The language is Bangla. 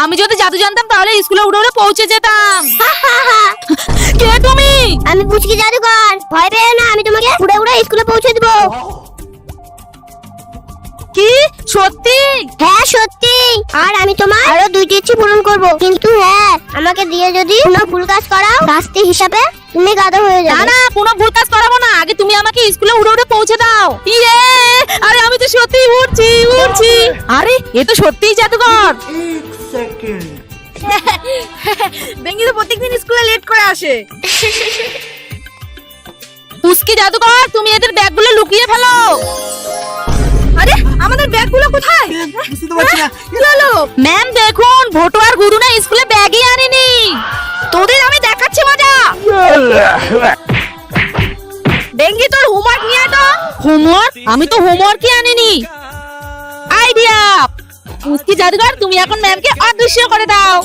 আমি যদি জাদু জানতাম তাহলে স্কুলে উড়ে উড়ে পৌঁছে যেতাম। কে তুমি? আমি পুচকি জাদুকর, ভয় পেও না, আমি তোমাকে উড়ে উড়ে স্কুলে পৌঁছে দেবো। কি সত্যি? হ্যাঁ সত্যি। আর আমি তোমার আরো 2টি ইচ্ছে পূরণ করব, কিন্তু হ্যাঁ আমাকে দিয়ে যদি কোনো ভুল কাজ করাও শাস্তি হিসাবে তুমি গাধা হয়ে না যাবে। না, কোনো ভুল কাজ করাবো না, আগে তুমি আমাকে স্কুলে উড়ে উড়ে পৌঁছে দাও। ইয়ে, আরে আমি তো সত্যি উড়ছি উড়ছি। আরে এ তো সত্যিই জাদুকর। एक सेकंड। বেঙ্গি তো প্রত্যেকদিন স্কুলে লেট করে আসে। পুচকি জাদুকর, তুমি এদের ব্যাগগুলো লুকিয়ে ফেলো। আরে আমাদের ব্যাগগুলো কোথায়? বুঝতে তো পারছি না। চলো ম্যাম, দেখুন ভোটু আর গুরু না স্কুলে ব্যাগই আনেনি। তোদের আমি দেখাচ্ছি মজা। বেঙ্গি, তোর হোমওয়ার্ক নিয়ে আয় তো। হোমওয়ার্ক? আমি তো হোমওয়ার্কই আনিনি। আইডিয়া! পুচকি জাদুকর, তুমি এখন ম্যামকে অদৃশ্য করে দাও।